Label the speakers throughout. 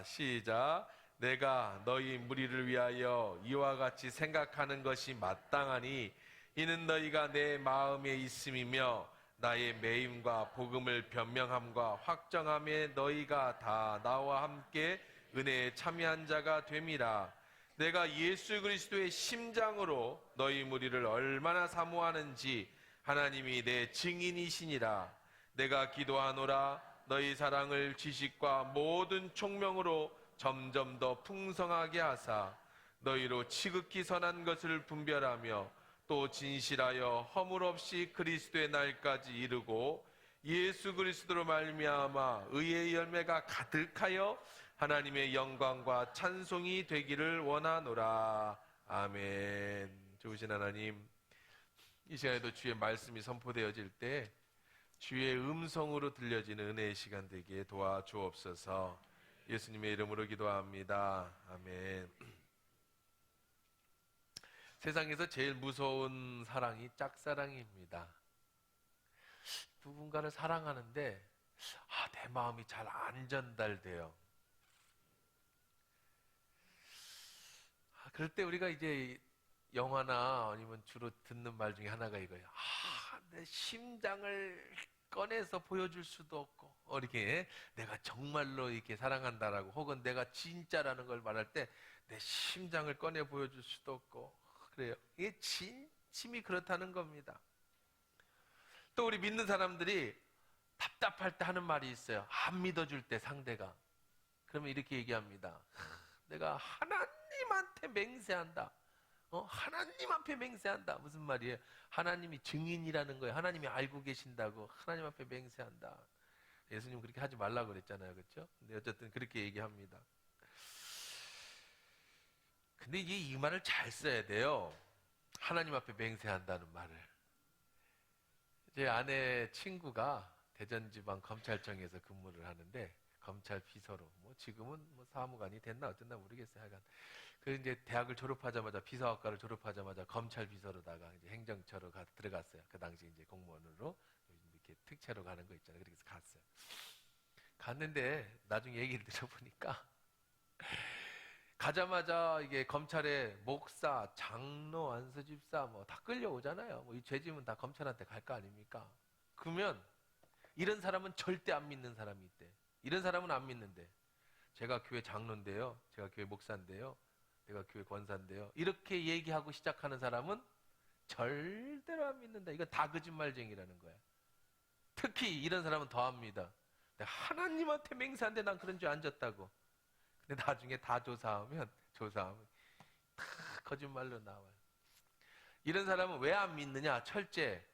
Speaker 1: 시작. 내가 너희 무리를 위하여 이와 같이 생각하는 것이 마땅하니 이는 너희가 내 마음에 있음이며 나의 매임과 복음을 변명함과 확정함에 너희가 다 나와 함께 은혜에 참여한 자가 됨이라. 내가 예수 그리스도의 심장으로 너희 무리를 얼마나 사모하는지 하나님이 내 증인이시니라. 내가 기도하노라. 너희 사랑을 지식과 모든 총명으로 점점 더 풍성하게 하사 너희로 지극히 선한 것을 분별하며 또 진실하여 허물 없이 그리스도의 날까지 이르고 예수 그리스도로 말미암아 의의 열매가 가득하여 하나님의 영광과 찬송이 되기를 원하노라. 아멘. 좋으신 하나님, 이 시간에도 주의 말씀이 선포되어질 때 주의 음성으로 들려지는 은혜의 시간 되기에 도와주옵소서. 예수님의 이름으로 기도합니다. 아멘. 세상에서 제일 무서운 사랑이 짝사랑입니다. 누군가를 사랑하는데 내 마음이 잘 안 전달돼요. 그럴 때 우리가 이제 영화나 아니면 주로 듣는 말 중에 하나가 이거예요. 내 심장을 꺼내서 보여줄 수도 없고, 이렇게 내가 정말로 이렇게 사랑한다라고, 혹은 내가 진짜라는 걸 말할 때 내 심장을 꺼내 보여줄 수도 없고, 그래요. 이게 진심이 그렇다는 겁니다. 또 우리 믿는 사람들이 답답할 때 하는 말이 있어요. 안 믿어줄 때 상대가. 그러면 이렇게 얘기합니다. 내가 하나님한테 맹세한다. 하나님 앞에 맹세한다. 무슨 말이에요? 하나님이 증인이라는 거예요. 하나님이 알고 계신다고. 하나님 앞에 맹세한다. 예수님 그렇게 하지 말라고 그랬잖아요. 그렇죠? 근데 어쨌든 그렇게 얘기합니다. 근데 이게 이 말을 잘 써야 돼요. 하나님 앞에 맹세한다는 말을. 제 아내 친구가 대전지방검찰청에서 근무를 하는데 검찰 비서로, 지금은 사무관이 됐나 어쨌나 모르겠어요. 하여간 그 이제 대학을 졸업하자마자, 비서학과를 졸업하자마자 검찰 비서로다가 이제 행정처로 들어갔어요. 그 당시 이제 공무원으로 이렇게 특채로 가는 거 있잖아요. 그래서 갔어요. 갔는데 나중에 얘기를 들어보니까 가자마자 이게 검찰에 목사, 장로, 안수집사 다 끌려오잖아요. 이 죄지면 다 검찰한테 갈 거 아닙니까? 그러면 이런 사람은 절대 안 믿는 사람이 있대. 이런 사람은 안 믿는데, 제가 교회 장로인데요, 제가 교회 목사인데요, 내가 교회 권사인데요, 이렇게 얘기하고 시작하는 사람은 절대로 안 믿는다. 이건 다 거짓말쟁이라는 거야. 특히 이런 사람은 더 합니다. 내가 하나님한테 맹세한데 난 그런 줄 안 졌다고. 근데 나중에 다 조사하면 다 거짓말로 나와요. 이런 사람은 왜 안 믿느냐? 철제,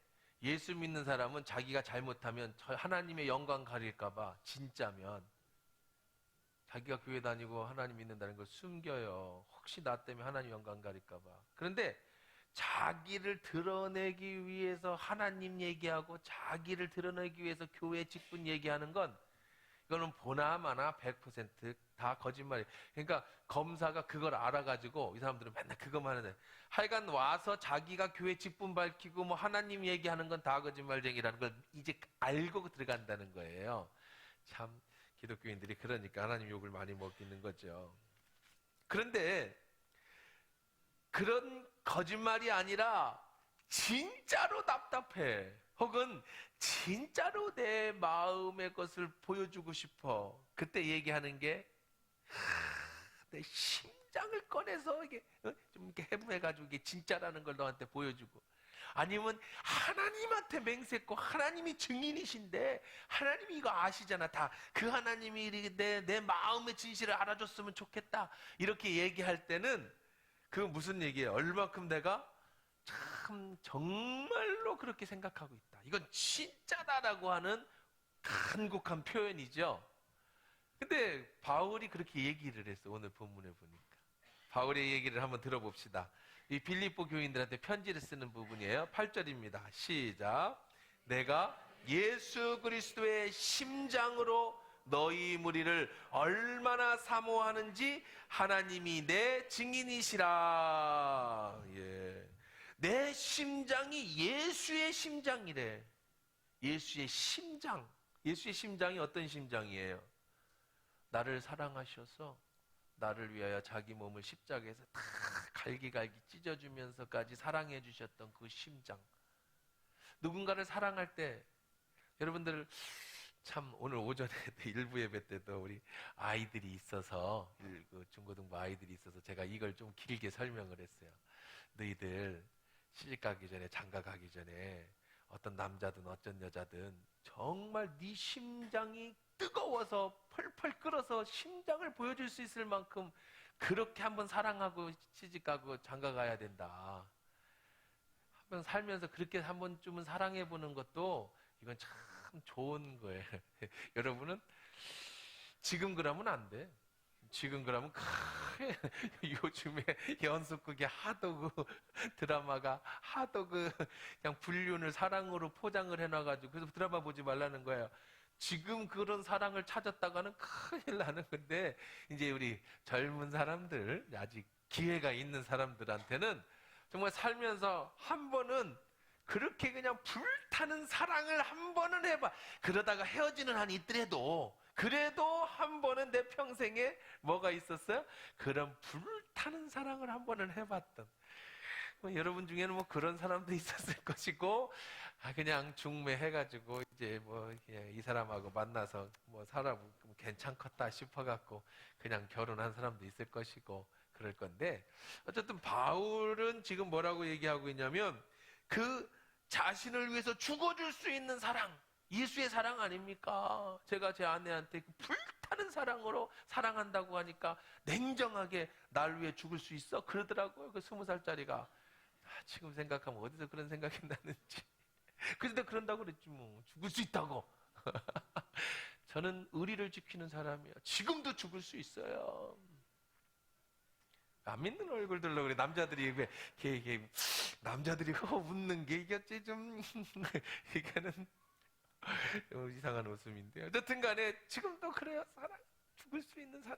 Speaker 1: 예수 믿는 사람은 자기가 잘못하면 하나님의 영광 가릴까봐, 진짜면 자기가 교회 다니고 하나님 믿는다는 걸 숨겨요. 혹시 나 때문에 하나님 영광 가릴까봐. 그런데 자기를 드러내기 위해서 하나님 얘기하고 자기를 드러내기 위해서 교회 직분 얘기하는 건, 이거는 보나마나 100% 거짓말이에요. 그러니까 검사가 그걸 알아가지고 이 사람들은 맨날 그것만 하는데, 하여간 와서 자기가 교회 직분 밝히고 하나님 얘기하는 건 다 거짓말쟁이라는 걸 이제 알고 들어간다는 거예요. 참 기독교인들이 그러니까 하나님 욕을 많이 먹이는 거죠. 그런데 그런 거짓말이 아니라 진짜로 답답해, 혹은 진짜로 내 마음의 것을 보여주고 싶어, 그때 얘기하는 게 내 심장을 꺼내서 이게 좀 이렇게 해부해가지고 이게 진짜라는 걸 너한테 보여주고, 아니면 하나님한테 맹세했고 하나님이 증인이신데 하나님이 이거 아시잖아. 다 그 하나님이 내 마음의 진실을 알아줬으면 좋겠다, 이렇게 얘기할 때는 그건 무슨 얘기예요? 얼마큼 내가 참 정말로 그렇게 생각하고 있다, 이건 진짜다라고 하는 간곡한 표현이죠. 근데 바울이 그렇게 얘기를 했어. 오늘 본문에 보니까 바울의 얘기를 한번 들어봅시다. 이 빌립보 교인들한테 편지를 쓰는 부분이에요. 8절입니다. 시작. 내가 예수 그리스도의 심장으로 너희 무리를 얼마나 사모하는지 하나님이 내 증인이시라. 예. 내 심장이 예수의 심장이래. 예수의 심장. 예수의 심장이 어떤 심장이에요? 나를 사랑하셔서 나를 위하여 자기 몸을 십자가에서 다 갈기갈기 찢어주면서까지 사랑해 주셨던 그 심장. 누군가를 사랑할 때 여러분들 참 오늘 오전에 일부 예배 때도 우리 아이들이 있어서 중고등부 아이들이 있어서 제가 이걸 좀 길게 설명을 했어요. 너희들 시집 가기 전에 장가 가기 전에 어떤 남자든 어떤 여자든 정말 네 심장이 뜨거워서 펄펄 끓어서 심장을 보여줄 수 있을 만큼 그렇게 한번 사랑하고 시집 가고 장가 가야 된다. 한번 살면서 그렇게 한 번쯤은 사랑해 보는 것도 이건 참 좋은 거예요. 여러분은 지금 그러면 안 돼. 지금 그러면 요즘에 연속극에 하도 그 드라마가 하도 그냥 불륜을 사랑으로 포장을 해놔가지고 그래서 드라마 보지 말라는 거예요. 지금 그런 사랑을 찾았다가는 큰일 나는 건데 이제 우리 젊은 사람들 아직 기회가 있는 사람들한테는 정말 살면서 한 번은 그렇게 그냥 불타는 사랑을 한 번은 해봐. 그러다가 헤어지는 한이 있더라도 그래도 한 번은 내 평생에 뭐가 있었어요? 그런 불타는 사랑을 한 번은 해봤던. 여러분 중에는 뭐 그런 사람도 있었을 것이고, 그냥 중매해가지고 이제 뭐 이 사람하고 만나서 뭐 살아보면 괜찮겠다 싶어갖고 그냥 결혼한 사람도 있을 것이고 그럴 건데, 어쨌든 바울은 지금 뭐라고 얘기하고 있냐면 그 자신을 위해서 죽어줄 수 있는 사랑, 예수의 사랑 아닙니까? 제가 제 아내한테 그 불타는 사랑으로 사랑한다고 하니까 냉정하게 날 위해 죽을 수 있어? 그러더라고요. 그 20살짜리가. 지금 생각하면 어디서 그런 생각이 나는지. 그런데 그런다고 그랬지 뭐. 죽을 수 있다고. 저는 의리를 지키는 사람이에요. 지금도 죽을 수 있어요. 안 믿는 얼굴들로 그래. 남자들이 왜 남자들이 웃는 게 이게 좀 이거는 이상한 웃음인데요. 어쨌든 간에 지금도 그래요. 사랑, 죽을 수 있는 사랑.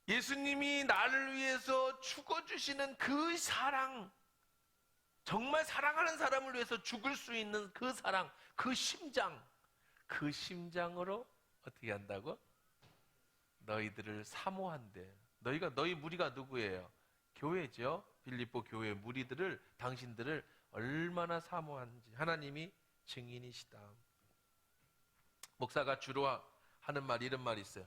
Speaker 1: 예수님이 나를 위해서 죽어주시는 그 사랑, 정말 사랑하는 사람을 위해서 죽을 수 있는 그 사랑, 그 심장, 그 심장으로 어떻게 한다고? 너희들을 사모한대. 너희 무리가 누구예요? 교회죠. 빌립보 교회 무리들을, 당신들을 얼마나 사모하는지 하나님이 증인이시다. 목사가 주로 하는 말, 이런 말이 있어요.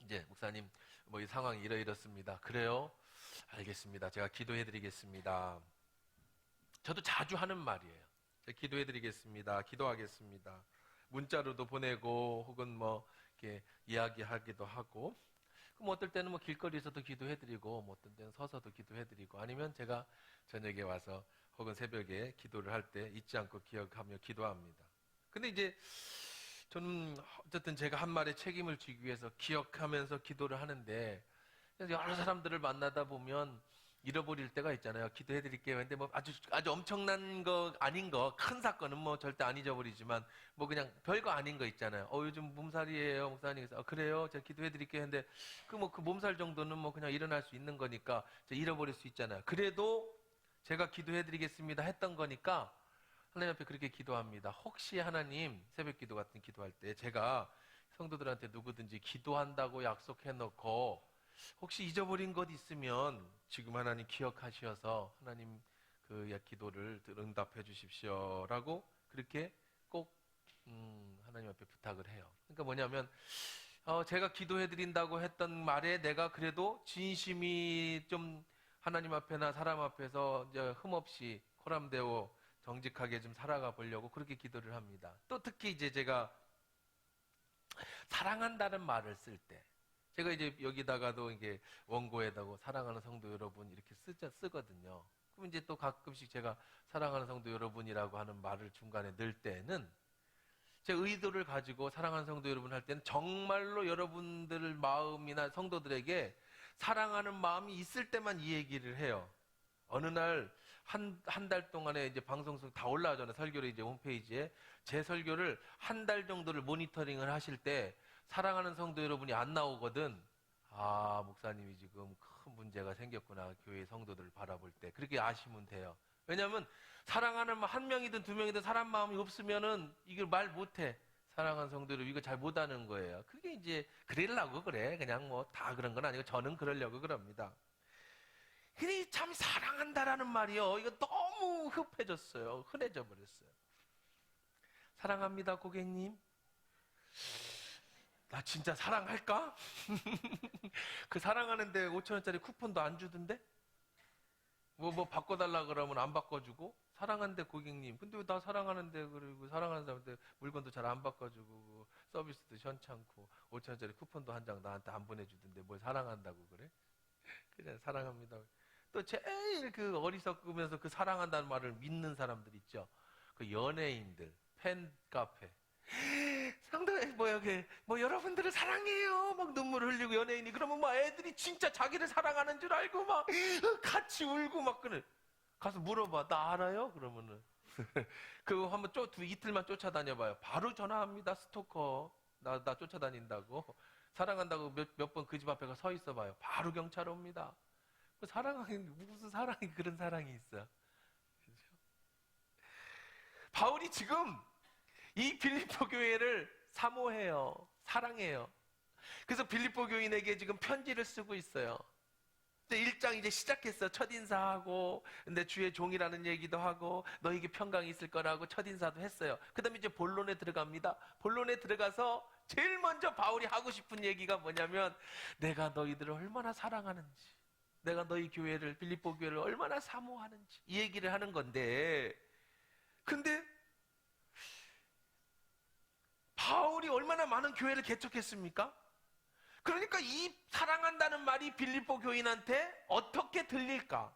Speaker 1: 이제 목사님 뭐 이 상황이 이렇습니다. 그래요? 알겠습니다. 제가 기도해 드리겠습니다. 저도 자주 하는 말이에요. 제가 기도해 드리겠습니다. 기도하겠습니다. 문자로도 보내고 혹은 뭐 이렇게 이야기하기도 하고, 뭐 어떨 때는 뭐 길거리에서도 기도해 드리고, 뭐 어떤 때는 서서도 기도해 드리고, 아니면 제가 저녁에 와서 혹은 새벽에 기도를 할 때 잊지 않고 기억하며 기도합니다. 근데 이제 저는 어쨌든 제가 한 말에 책임을 지기 위해서 기억하면서 기도를 하는데, 여러 사람들을 만나다 보면 잃어버릴 때가 있잖아요. 기도해 드릴게요. 근데 뭐 아주 엄청난 거 아닌 거, 큰 사건은 뭐 절대 안 잊어버리지만 뭐 그냥 별거 아닌 거 있잖아요. 요즘 몸살이에요, 목사님. 그래요? 제가 기도해 드릴게요. 근데 그 몸살 정도는 뭐 그냥 일어날 수 있는 거니까 잃어버릴 수 있잖아요. 그래도 제가 기도해 드리겠습니다 했던 거니까 하나님 앞에 그렇게 기도합니다. 혹시 하나님, 새벽 기도 같은 기도할 때 제가 성도들한테 누구든지 기도한다고 약속해 놓고 혹시 잊어버린 것 있으면 지금 하나님 기억하셔서 하나님 그 기도를 응답해 주십시오라고 그렇게 꼭 하나님 앞에 부탁을 해요. 그러니까 뭐냐면 제가 기도해 드린다고 했던 말에 내가 그래도 진심이 좀 하나님 앞에나 사람 앞에서 이제 흠없이 코람되어 정직하게 좀 살아가 보려고 그렇게 기도를 합니다. 또 특히 이제 제가 사랑한다는 말을 쓸 때, 제가 이제 여기다가도 이게 원고에다가 사랑하는 성도 여러분 이렇게 쓰거든요. 그럼 이제 또 가끔씩 제가 사랑하는 성도 여러분이라고 하는 말을 중간에 넣을 때는 제 의도를 가지고 사랑하는 성도 여러분 할 때는 정말로 여러분들 마음이나 성도들에게 사랑하는 마음이 있을 때만 이 얘기를 해요. 어느 날 한 달 동안에 이제 방송송 다 올라오잖아요. 설교를 이제 홈페이지에 제 설교를 한 달 정도를 모니터링을 하실 때 사랑하는 성도 여러분이 안 나오거든. 목사님이 지금 큰 문제가 생겼구나. 교회 성도들을 바라볼 때. 그렇게 아시면 돼요. 왜냐하면 사랑하는 한 명이든 두 명이든 사람 마음이 없으면은 이걸 말 못해. 사랑하는 성도를 이거 잘 못하는 거예요. 그게 이제 그러려고 그래. 그냥 뭐 다 그런 건 아니고 저는 그러려고 그럽니다. 근데 참 사랑한다라는 말이요. 이거 너무 흡해졌어요. 흔해져 버렸어요. 사랑합니다, 고객님. 나 진짜 사랑할까? 그 사랑하는데 5,000원짜리 쿠폰도 안 주던데? 뭐 바꿔달라 그러면 안 바꿔주고? 사랑한데 고객님. 근데 왜 나 사랑하는데, 그리고 사랑하는 사람한테 물건도 잘 안 바꿔주고, 뭐 서비스도 현찮고, 5,000원짜리 쿠폰도 한 장 나한테 안 보내주던데 뭘 사랑한다고 그래? 그냥 사랑합니다. 또 제일 그 어리석으면서 그 사랑한다는 말을 믿는 사람들 있죠. 그 연예인들, 팬카페. 상대 뭐야 뭐 여러분들을 사랑해요 막 눈물 흘리고 연예인이 그러면 막 애들이 진짜 자기를 사랑하는 줄 알고 막 같이 울고 막 그래. 가서 물어봐. 나 알아요? 그러면은 그거 한번 이틀만 쫓아다녀봐요. 바로 전화합니다. 스토커. 나 쫓아다닌다고. 사랑한다고 몇 번 그 집 앞에 서 있어봐요. 바로 경찰 옵니다. 사랑하기 무슨 사랑이 그런 사랑이 있어. 그죠? 바울이 지금 이 빌립보 교회를 사모해요. 사랑해요. 그래서 빌립보 교인에게 지금 편지를 쓰고 있어요. 1장 이제 시작했어. 첫인사하고, 근데 주의 종이라는 얘기도 하고, 너에게 평강이 있을 거라고 첫인사도 했어요. 그 다음에 이제 본론에 들어갑니다. 본론에 들어가서 제일 먼저 바울이 하고 싶은 얘기가 뭐냐면, 내가 너희들을 얼마나 사랑하는지, 내가 너희 교회를, 빌립보 교회를 얼마나 사모하는지, 이 얘기를 하는 건데, 근데 바울이 얼마나 많은 교회를 개척했습니까? 그러니까 이 사랑한다는 말이 빌립보 교인한테 어떻게 들릴까?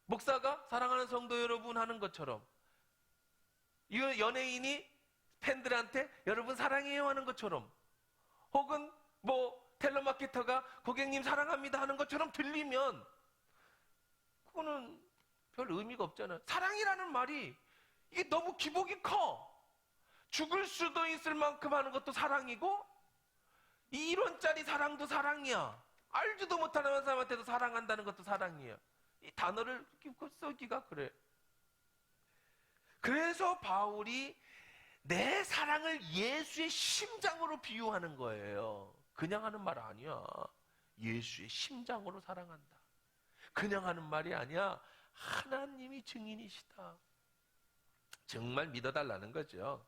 Speaker 1: 목사가 사랑하는 성도 여러분 하는 것처럼, 이 연예인이 팬들한테 여러분 사랑해요 하는 것처럼, 혹은 뭐 텔레마케터가 고객님 사랑합니다 하는 것처럼 들리면 그거는 별 의미가 없잖아요. 사랑이라는 말이 이게 너무 기복이 커. 죽을 수도 있을 만큼 하는 것도 사랑이고, 1원짜리 사랑도 사랑이야. 알지도 못하는 사람한테도 사랑한다는 것도 사랑이야. 이 단어를 쓰기가 그래. 그래서 바울이 내 사랑을 예수의 심장으로 비유하는 거예요. 그냥 하는 말 아니야. 예수의 심장으로 사랑한다. 그냥 하는 말이 아니야. 하나님이 증인이시다. 정말 믿어달라는 거죠.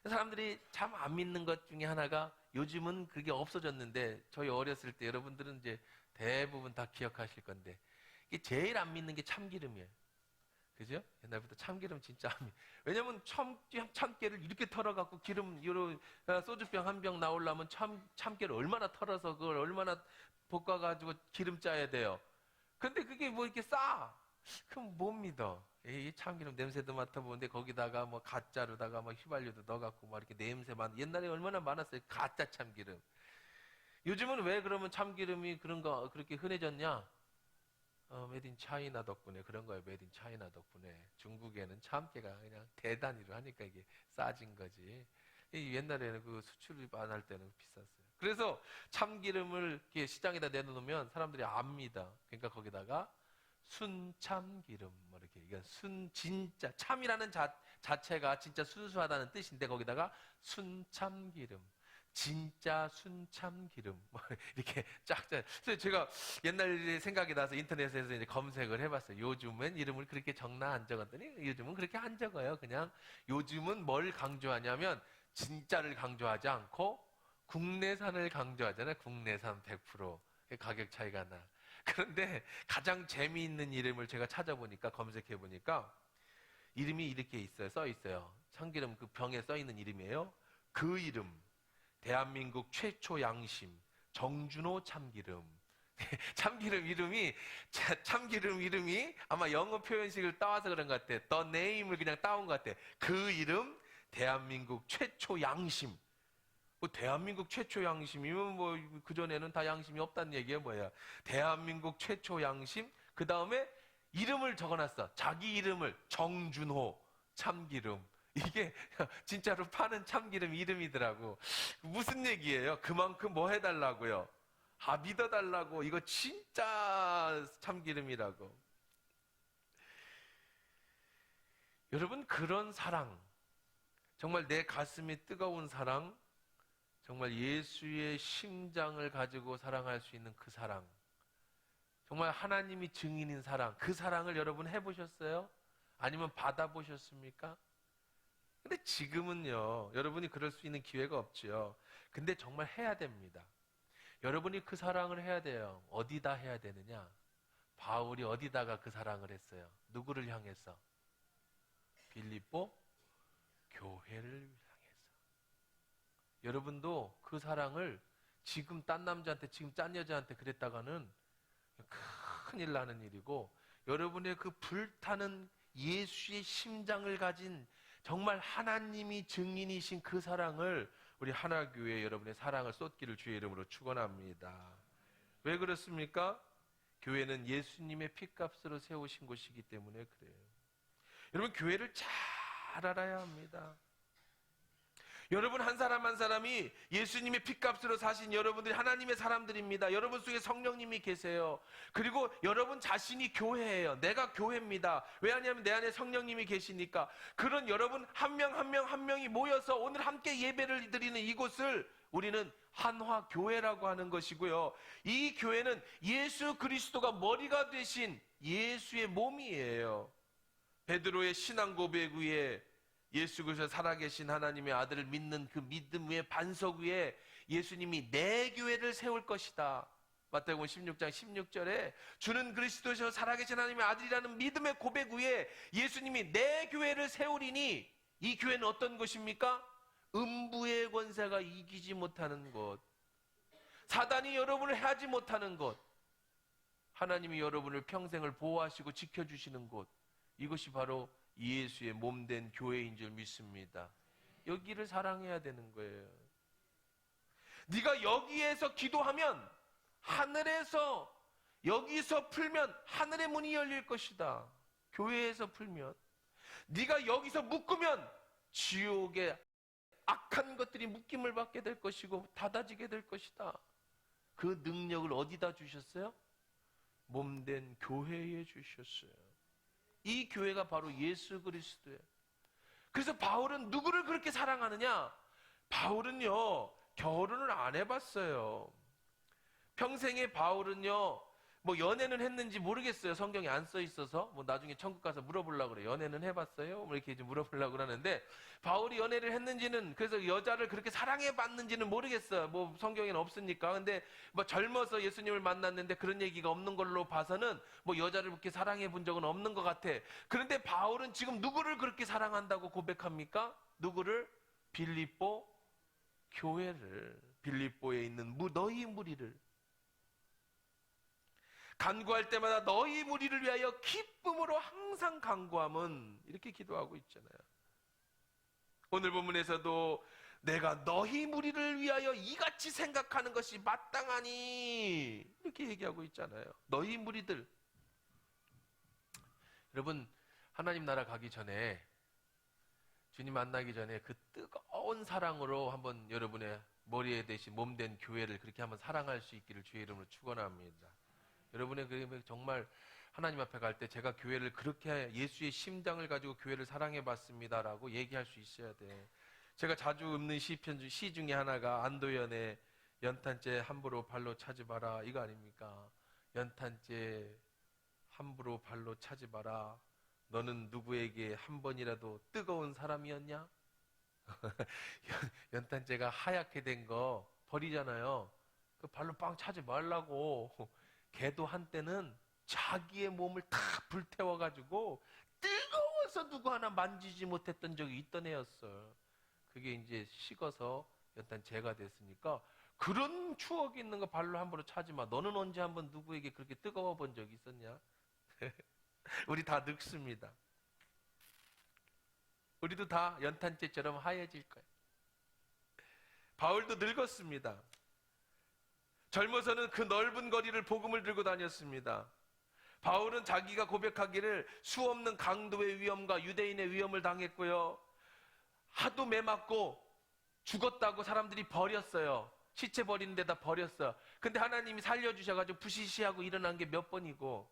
Speaker 1: 사람들이 참 안 믿는 것 중에 하나가, 요즘은 그게 없어졌는데 저희 어렸을 때 여러분들은 이제 대부분 다 기억하실 건데, 이게 제일 안 믿는 게 참기름이에요. 그죠? 옛날부터 참기름 진짜 안 믿. 왜냐면 참깨를 이렇게 털어갖고 기름, 소주병 한 병 나오려면 참깨를 얼마나 털어서 그걸 얼마나 볶아가지고 기름 짜야 돼요. 근데 그게 뭐 이렇게 싸? 그럼 못 믿어. 이 참기름 냄새도 맡아보는데 거기다가 뭐 가짜로다가 뭐 휘발유도 넣어갖고 막 이렇게 냄새만. 옛날에 얼마나 많았어요. 가짜 참기름. 요즘은 왜 그러면 참기름이 그렇게 흔해졌냐? 메드 인 차이나 덕분에 그런 거예요. 메드 인 차이나 덕분에. 중국에는 참깨가 그냥 대단위로 하니까 이게 싸진 거지. 옛날에는 그 수출을 안 할 때는 비쌌어요. 그래서 참기름을 이렇게 시장에다 내놓으면 사람들이 압니다. 그러니까 거기다가 순참기름, 뭐 이렇게. 이건 진짜 참이라는 자체가 진짜 순수하다는 뜻인데 거기다가 순참기름, 진짜 순참기름, 뭐 이렇게 쫙쫙. 그래서 제가 옛날 생각이 나서 인터넷에서 이제 검색을 해봤어요. 요즘은 이름을 그렇게 적나 안 적었더니 요즘은 그렇게 안 적어요. 그냥 요즘은 뭘 강조하냐면 진짜를 강조하지 않고 국내산을 강조하잖아요. 국내산 100%. 가격 차이가 나. 그런데 가장 재미있는 이름을 제가 찾아보니까, 검색해보니까 이름이 이렇게 써 있어요. 참기름 그 병에 써 있는 이름이에요. 그 이름, 대한민국 최초 양심 정준호 참기름. 참기름 이름이 아마 영어 표현식을 따와서 그런 것 같아. The name을 그냥 따온 것 같아. 그 이름, 대한민국 최초 양심. 뭐 대한민국 최초 양심이면 뭐 그전에는 다 양심이 없다는 얘기야 뭐야. 대한민국 최초 양심, 그 다음에 이름을 적어놨어. 자기 이름을 정준호 참기름. 이게 진짜로 파는 참기름 이름이더라고. 무슨 얘기예요? 그만큼 뭐 해달라고요? 믿어달라고. 이거 진짜 참기름이라고. 여러분, 그런 사랑, 정말 내 가슴이 뜨거운 사랑, 정말 예수의 심장을 가지고 사랑할 수 있는 그 사랑, 정말 하나님이 증인인 사랑, 그 사랑을 여러분 해보셨어요? 아니면 받아보셨습니까? 근데 지금은요, 여러분이 그럴 수 있는 기회가 없죠. 근데 정말 해야 됩니다. 여러분이 그 사랑을 해야 돼요. 어디다 해야 되느냐? 바울이 어디다가 그 사랑을 했어요? 누구를 향해서? 빌립보 교회를 향해서. 여러분도 그 사랑을 지금 딴 남자한테, 지금 짠 여자한테 그랬다가는 큰일 나는 일이고, 여러분의 그 불타는 예수의 심장을 가진 정말 하나님이 증인이신 그 사랑을 우리 하나교회 여러분의 사랑을 쏟기를 주의 이름으로 축원합니다. 왜 그렇습니까? 교회는 예수님의 피값으로 세우신 곳이기 때문에 그래요. 여러분, 교회를 잘 알아야 합니다. 여러분 한 사람 한 사람이 예수님의 피값으로 사신 여러분들이 하나님의 사람들입니다. 여러분 속에 성령님이 계세요. 그리고 여러분 자신이 교회예요. 내가 교회입니다. 왜냐하면 내 안에 성령님이 계시니까. 그런 여러분 한 명 한 명 한 명이 모여서 오늘 함께 예배를 드리는 이곳을 우리는 한화교회라고 하는 것이고요. 이 교회는 예수 그리스도가 머리가 되신 예수의 몸이에요. 베드로의 신앙 고백 위에 예수 그리스도 살아계신 하나님의 아들을 믿는 그 믿음 위에 반석 위에 예수님이 내 교회를 세울 것이다. 마태복음 16장 16절에 주는 그리스도시요 살아계신 하나님의 아들이라는 믿음의 고백 위에 예수님이 내 교회를 세우리니, 이 교회는 어떤 곳입니까? 음부의 권세가 이기지 못하는 곳, 사단이 여러분을 해하지 못하는 곳, 하나님이 여러분을 평생을 보호하시고 지켜주시는 곳, 이것이 바로 예수의 몸된 교회인 줄 믿습니다. 여기를 사랑해야 되는 거예요. 네가 여기에서 기도하면 하늘에서, 여기서 풀면 하늘의 문이 열릴 것이다. 교회에서 풀면, 네가 여기서 묶으면 지옥의 악한 것들이 묶임을 받게 될 것이고 닫아지게 될 것이다. 그 능력을 어디다 주셨어요? 몸된 교회에 주셨어요. 이 교회가 바로 예수 그리스도예요. 그래서 바울은 누구를 그렇게 사랑하느냐? 바울은요, 결혼을 안 해봤어요. 평생에 바울은요, 뭐 연애는 했는지 모르겠어요. 성경에 안 써 있어서. 뭐 나중에 천국 가서 물어보려고 그래요. 연애는 해봤어요? 뭐 이렇게 좀 물어보려고 그러는데, 바울이 연애를 했는지는, 그래서 여자를 그렇게 사랑해봤는지는 모르겠어요. 뭐 성경에는 없으니까. 근데 뭐 젊어서 예수님을 만났는데 그런 얘기가 없는 걸로 봐서는 뭐 여자를 그렇게 사랑해본 적은 없는 것 같아. 그런데 바울은 지금 누구를 그렇게 사랑한다고 고백합니까? 누구를? 빌립보 교회를, 빌립보에 있는 너희 무리를. 간구할 때마다 너희 무리를 위하여 기쁨으로 항상 간구함은, 이렇게 기도하고 있잖아요. 오늘 본문에서도 내가 너희 무리를 위하여 이같이 생각하는 것이 마땅하니, 이렇게 얘기하고 있잖아요. 너희 무리들. 여러분, 하나님 나라 가기 전에, 주님 만나기 전에 그 뜨거운 사랑으로 한번 여러분의 머리에 대신 몸된 교회를 그렇게 한번 사랑할 수 있기를 주의 이름으로 축원합니다. 여러분의 그 정말 하나님 앞에 갈 때 제가 교회를 그렇게 예수의 심장을 가지고 교회를 사랑해 봤습니다라고 얘기할 수 있어야 돼. 제가 자주 읊는 시 중에 하나가 안도연의 연탄재 함부로 발로 차지 마라, 이거 아닙니까? 연탄재 함부로 발로 차지 마라. 너는 누구에게 한 번이라도 뜨거운 사람이었냐? 연탄재가 하얗게 된 거 버리잖아요. 그 발로 빵 차지 말라고. 걔도 한때는 자기의 몸을 다 불태워가지고 뜨거워서 누구 하나 만지지 못했던 적이 있던 애였어. 그게 이제 식어서 연탄재가 됐으니까, 그런 추억이 있는 거 발로 함부로 차지 마. 너는 언제 한번 누구에게 그렇게 뜨거워 본 적이 있었냐? 우리 다 늙습니다. 우리도 다 연탄재처럼 하얘질 거예요. 바울도 늙었습니다. 젊어서는 그 넓은 거리를 복음을 들고 다녔습니다. 바울은 자기가 고백하기를 수없는 강도의 위험과 유대인의 위험을 당했고요, 하도 매맞고 죽었다고 사람들이 버렸어요. 시체 버리는 데다 버렸어요. 근데 하나님이 살려주셔가지고 부시시하고 일어난 게 몇 번이고,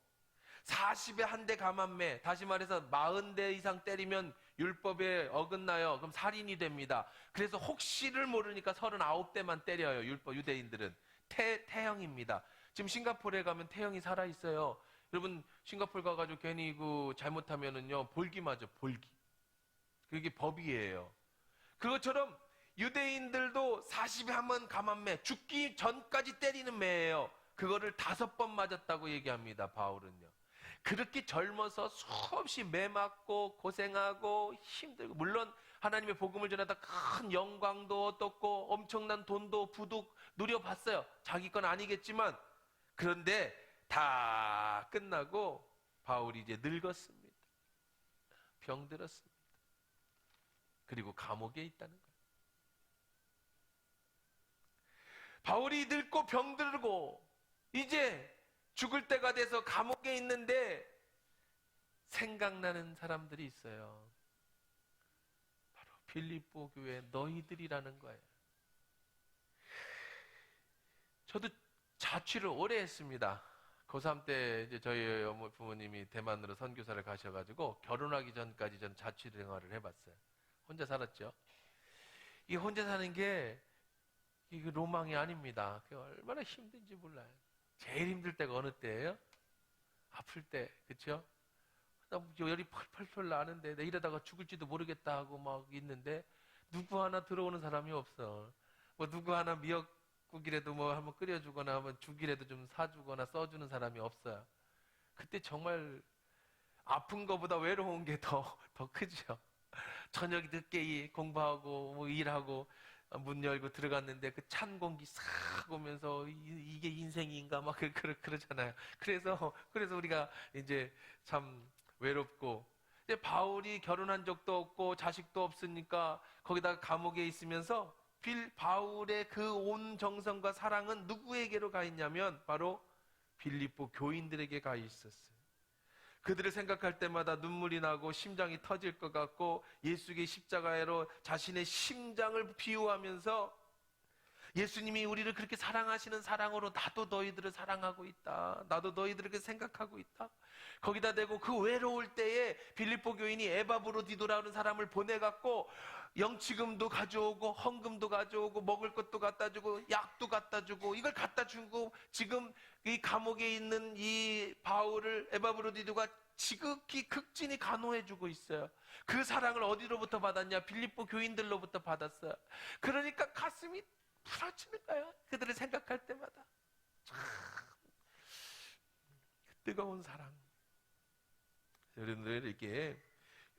Speaker 1: 40에 한 대 감한매, 다시 말해서 40대 이상 때리면 율법에 어긋나요. 그럼 살인이 됩니다. 그래서 혹시를 모르니까 39대만 때려요. 유대인들은. 태형입니다. 지금 싱가포르에 가면 태형이 살아있어요. 여러분 싱가포르 가가지고 괜히 잘못하면은요 볼기 맞아. 볼기. 그게 법이에요. 그것처럼 유대인들도 40에 한 번 감한매, 죽기 전까지 때리는 매예요. 그거를 5번 맞았다고 얘기합니다. 바울은요. 그렇게 젊어서 수없이 매 맞고 고생하고 힘들고, 물론 하나님의 복음을 전하다 큰 영광도 얻었고 엄청난 돈도 부도 누려봤어요. 자기 건 아니겠지만. 그런데 다 끝나고 바울이 이제 늙었습니다. 병들었습니다. 그리고 감옥에 있다는 거예요. 바울이 늙고 병들고 이제 죽을 때가 돼서 감옥에 있는데 생각나는 사람들이 있어요. 바로 빌립보 교회 너희들이라는 거예요. 저도 자취를 오래 했습니다. 고3 때 이제 저희 어머니 부모님이 대만으로 선교사를 가셔가지고 결혼하기 전까지 전 자취 생활을 해봤어요. 혼자 살았죠. 이 혼자 사는 게 이게 로망이 아닙니다. 그게 얼마나 힘든지 몰라요. 제일 힘들 때가 어느 때예요? 아플 때, 그렇죠? 나 열이 펄펄펄 나는데 내 이러다가 죽을지도 모르겠다 하고 막 있는데 누구 하나 들어오는 사람이 없어. 뭐 누구 하나 미역국이라도 뭐 한번 끓여주거나 한번 죽이라도 좀 사주거나 써주는 사람이 없어요. 그때 정말 아픈 거보다 외로운 게 더 크죠. 저녁 늦게 공부하고 뭐 일하고 문 열고 들어갔는데 그 찬 공기 싹 오면서 이게 인생인가 막 그러잖아요. 그래서 우리가 이제 참 외롭고, 이제 바울이 결혼한 적도 없고 자식도 없으니까 거기다가 감옥에 있으면서 바울의 그 온 정성과 사랑은 누구에게로 가 있냐면 바로 빌립보 교인들에게 가 있었어요. 그들을 생각할 때마다 눈물이 나고 심장이 터질 것 같고, 예수의 십자가로 자신의 심장을 비유하면서 예수님이 우리를 그렇게 사랑하시는 사랑으로 나도 너희들을 사랑하고 있다. 나도 너희들을 그렇게 생각하고 있다. 거기다 대고 그 외로울 때에 빌립보 교인이 에바브로디도라는 사람을 보내갖고 영치금도 가져오고 헌금도 가져오고 먹을 것도 갖다 주고 약도 갖다 주고 이걸 갖다 주고, 지금 이 감옥에 있는 이 바울을 에바브로디도가 지극히 극진히 간호해 주고 있어요. 그 사랑을 어디로부터 받았냐? 빌립보 교인들로부터 받았어요. 그러니까 가슴이 부러지는 거예요. 그들을 생각할 때마다. 참 뜨거운 사랑. 여러분들 이렇게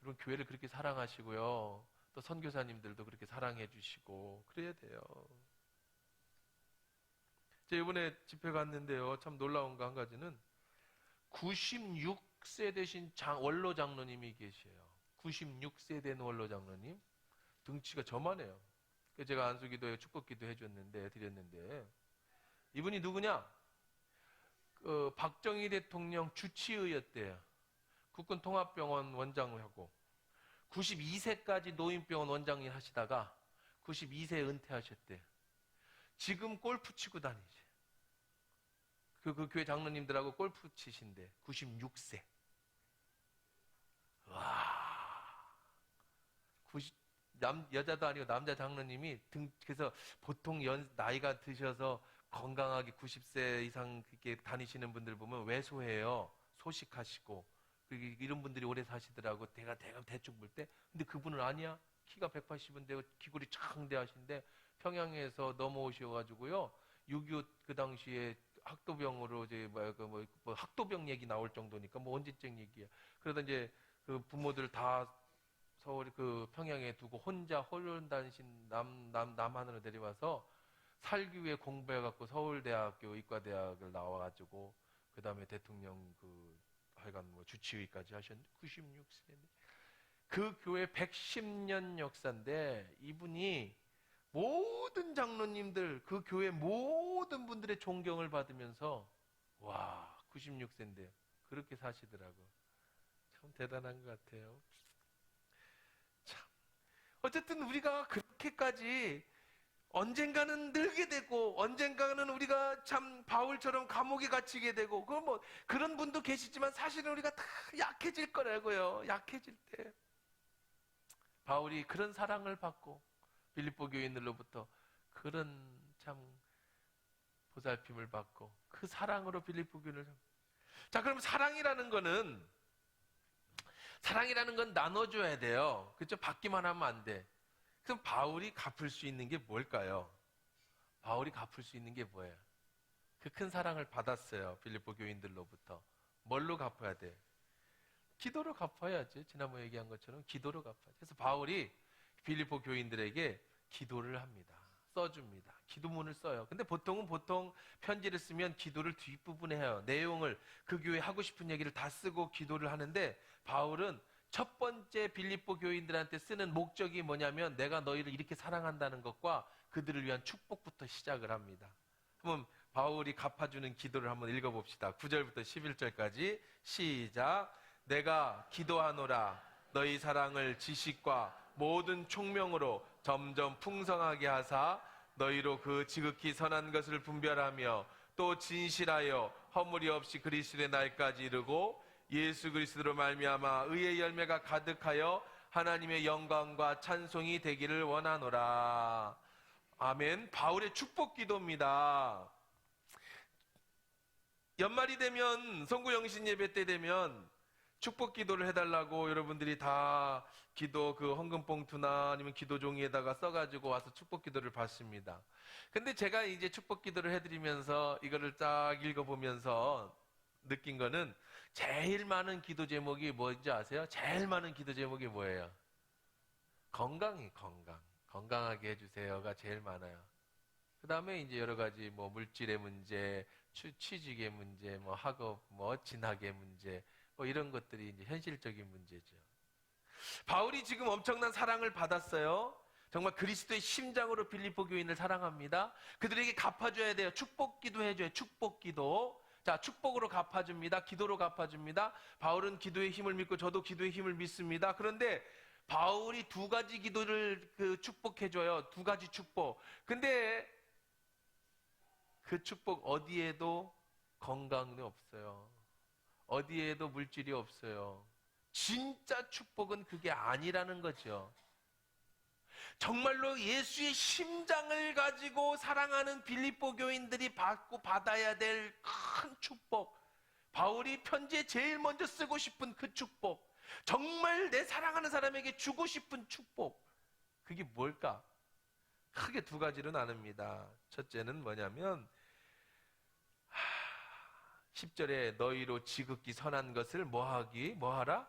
Speaker 1: 이런 교회를 그렇게 사랑하시고요. 또 선교사님들도 그렇게 사랑해 주시고 그래야 돼요. 제가 이번에 집회 갔는데요. 참 놀라운 거 한 가지는 96세 되신 원로 장로님이 계세요. 96세 된 원로 장로님. 등치가 저만해요. 제가 안수기도에 축복기도 드렸는데 이분이 누구냐? 박정희 대통령 주치의였대요. 국군통합병원 원장하고 92세까지 노인병원 원장일 하시다가 92세에 은퇴하셨대요. 지금 골프 치고 다니지. 그 교회 장로님들하고 골프 치신대. 96세. 와. 여자도 아니고 남자 장로님이 그래서 보통 나이가 드셔서 건강하게 90세 이상 그렇게 다니시는 분들 보면 왜소해요. 소식하시고. 이런 분들이 오래 사시더라고. 대충 볼 때. 근데 그분은 아니야. 키가 180인데 기골이 창대하신데 평양에서 넘어오셔가지고요. 6.25 그 당시에 학도병으로 이제 학도병 얘기 나올 정도니까 뭐 언제적 얘기야. 그러다 이제 그 부모들 다 서울 그 평양에 두고 혼자 홀연단신 남한으로 내려와서 살기 위해 공부해갖고 서울대학교 의과대학을 나와가지고 그 다음에 대통령 하여간 주치의까지 하셨는데 96세인데 그 교회 110년 역사인데 이분이 모든 장로님들 그 교회 모든 분들의 존경을 받으면서 와 96세인데 그렇게 사시더라고. 참 대단한 것 같아요. 참 어쨌든 우리가 그렇게까지 언젠가는 늘게 되고 언젠가는 우리가 참 바울처럼 감옥에 갇히게 되고 그런 분도 계시지만 사실은 우리가 다 약해질 거라고요. 약해질 때 바울이 그런 사랑을 받고 빌립보 교인들로부터 그런 참 보살핌을 받고 그 사랑으로 빌립보 교인을 자, 그럼 사랑이라는 건 나눠줘야 돼요. 그렇죠? 받기만 하면 안 돼. 그럼 바울이 갚을 수 있는 게 뭘까요? 바울이 갚을 수 있는 게 뭐예요? 그 큰 사랑을 받았어요. 빌립보 교인들로부터. 뭘로 갚아야 돼? 기도로 갚아야지. 지난번에 얘기한 것처럼 기도로 갚아야지. 그래서 바울이 빌립보 교인들에게 기도를 합니다. 써줍니다. 기도문을 써요. 근데 보통 편지를 쓰면 기도를 뒷부분에 해요. 내용을 그 교회 하고 싶은 얘기를 다 쓰고 기도를 하는데 바울은 첫 번째 빌립보 교인들한테 쓰는 목적이 뭐냐면 내가 너희를 이렇게 사랑한다는 것과 그들을 위한 축복부터 시작을 합니다. 그럼 바울이 갚아주는 기도를 한번 읽어봅시다. 9절부터 11절까지 시작. 내가 기도하노라 너희 사랑을 지식과 모든 총명으로 점점 풍성하게 하사 너희로 그 지극히 선한 것을 분별하며 또 진실하여 허물이 없이 그리스도의 날까지 이르고 예수 그리스도로 말미암아 의의 열매가 가득하여 하나님의 영광과 찬송이 되기를 원하노라. 아멘. 바울의 축복 기도입니다. 연말이 되면 성구영신 예배 때 되면 축복 기도를 해달라고 여러분들이 다 기도 그 헌금 봉투나 아니면 기도 종이에다가 써가지고 와서 축복 기도를 받습니다. 근데 제가 이제 축복 기도를 해드리면서 이거를 딱 읽어보면서 느낀 거는 제일 많은 기도 제목이 뭔지 아세요? 제일 많은 기도 제목이 뭐예요? 건강하게 해주세요가 제일 많아요. 그 다음에 이제 여러 가지 뭐 물질의 문제, 취직의 문제, 뭐 학업, 뭐 진학의 문제, 뭐 이런 것들이 이제 현실적인 문제죠. 바울이 지금 엄청난 사랑을 받았어요. 정말 그리스도의 심장으로 빌립보 교인을 사랑합니다. 그들에게 갚아줘야 돼요. 축복기도 해줘요. 축복기도. 자, 축복으로 갚아줍니다. 기도로 갚아줍니다. 바울은 기도의 힘을 믿고 저도 기도의 힘을 믿습니다. 그런데 바울이 두 가지 기도를 축복해줘요. 두 가지 축복. 근데 그 축복 어디에도 건강이 없어요. 어디에도 물질이 없어요. 진짜 축복은 그게 아니라는 거죠. 정말로 예수의 심장을 가지고 사랑하는 빌립보 교인들이 받아야 될 큰 축복. 바울이 편지에 제일 먼저 쓰고 싶은 그 축복. 정말 내 사랑하는 사람에게 주고 싶은 축복. 그게 뭘까? 크게 두 가지로 나눕니다. 첫째는 뭐냐면 10절에 너희로 지극히 선한 것을 뭐하라?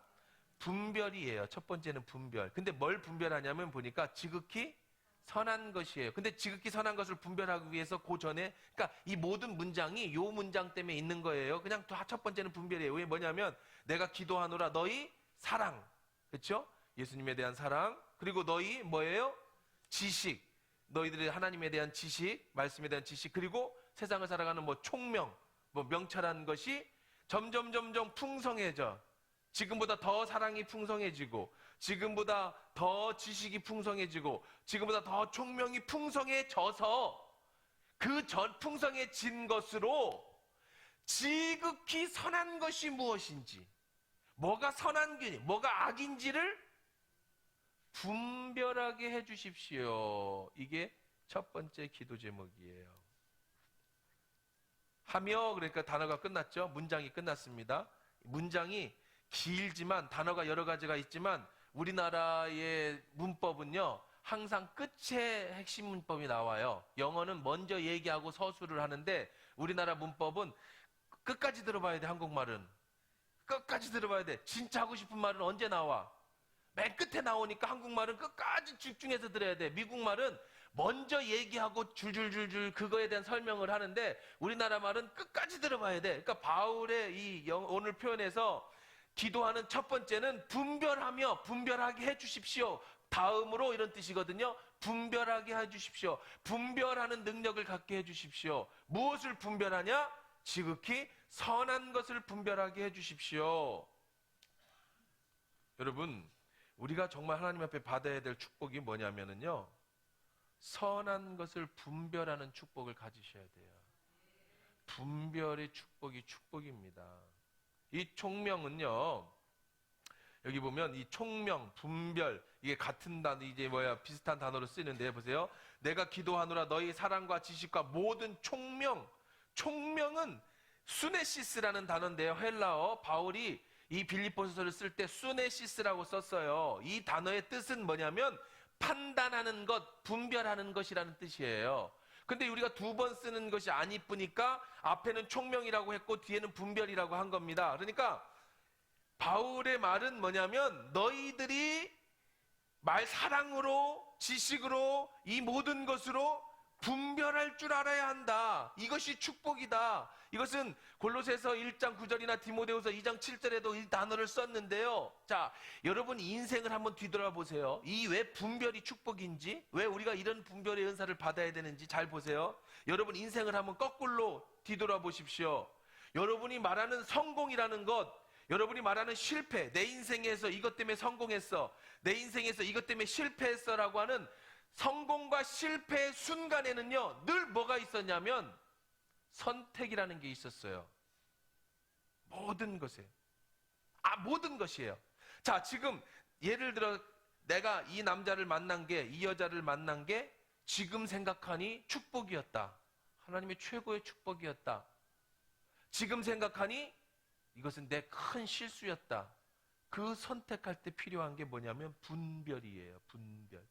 Speaker 1: 분별이에요. 첫 번째는 분별. 근데 뭘 분별하냐면 보니까 지극히 선한 것이에요. 근데 지극히 선한 것을 분별하기 위해서 그 전에, 그러니까 이 모든 문장이 요 문장 때문에 있는 거예요. 그냥 첫 번째는 분별이에요. 왜 뭐냐면 내가 기도하노라 너희 사랑. 그렇죠? 예수님에 대한 사랑. 그리고 너희 뭐예요? 지식. 너희들의 하나님에 대한 지식, 말씀에 대한 지식. 그리고 세상을 살아가는 뭐 총명, 뭐 명철한 것이 점점 풍성해져. 지금보다 더 사랑이 풍성해지고 지금보다 더 지식이 풍성해지고 지금보다 더 총명이 풍성해져서 그 전 풍성해진 것으로 지극히 선한 것이 무엇인지, 뭐가 선한 게 뭐가 악인지를 분별하게 해주십시오. 이게 첫 번째 기도 제목이에요. 하며, 그러니까 단어가 끝났죠. 문장이 끝났습니다. 문장이 길지만 단어가 여러 가지가 있지만 우리나라의 문법은요 항상 끝에 핵심 문법이 나와요. 영어는 먼저 얘기하고 서술을 하는데 우리나라 문법은 끝까지 들어봐야 돼. 한국말은 끝까지 들어봐야 돼. 진짜 하고 싶은 말은 언제 나와? 맨 끝에 나오니까 한국말은 끝까지 집중해서 들어야 돼. 미국말은 먼저 얘기하고 줄줄줄줄 그거에 대한 설명을 하는데 우리나라 말은 끝까지 들어봐야 돼. 그러니까 바울의 이 오늘 표현에서 기도하는 첫 번째는 분별하며 분별하게 해주십시오. 다음으로 이런 뜻이거든요. 분별하게 해주십시오. 분별하는 능력을 갖게 해주십시오. 무엇을 분별하냐? 지극히 선한 것을 분별하게 해주십시오. 여러분, 우리가 정말 하나님 앞에 받아야 될 축복이 뭐냐면요, 선한 것을 분별하는 축복을 가지셔야 돼요. 분별의 축복이 축복입니다. 이 총명은요, 여기 보면 이 총명, 분별, 이게 같은 단어, 이제 비슷한 단어로 쓰이는데, 보세요. 내가 기도하노라 너희 사랑과 지식과 모든 총명. 총명은 수네시스라는 단어인데요. 헬라어 바울이 이 빌립보서를 쓸 때 수네시스라고 썼어요. 이 단어의 뜻은 뭐냐면 판단하는 것, 분별하는 것이라는 뜻이에요. 근데 우리가 두 번 쓰는 것이 안 이쁘니까 앞에는 총명이라고 했고 뒤에는 분별이라고 한 겁니다. 그러니까 바울의 말은 뭐냐면 너희들이 사랑으로, 지식으로, 이 모든 것으로 분별할 줄 알아야 한다. 이것이 축복이다. 이것은 골로새서 1장 9절이나 디모데후서 2장 7절에도 이 단어를 썼는데요. 자, 여러분 인생을 한번 뒤돌아보세요. 이 왜 분별이 축복인지, 왜 우리가 이런 분별의 은사를 받아야 되는지 잘 보세요. 여러분 인생을 한번 거꾸로 뒤돌아보십시오. 여러분이 말하는 성공이라는 것, 여러분이 말하는 실패, 내 인생에서 이것 때문에 성공했어, 내 인생에서 이것 때문에 실패했어 라고 하는 성공과 실패의 순간에는요, 늘 뭐가 있었냐면 선택이라는 게 있었어요. 모든 것에. 모든 것이에요. 자, 지금 예를 들어 내가 이 남자를 만난 게, 이 여자를 만난 게 지금 생각하니 축복이었다. 하나님의 최고의 축복이었다. 지금 생각하니 이것은 내 큰 실수였다. 그 선택할 때 필요한 게 뭐냐면 분별이에요. 분별.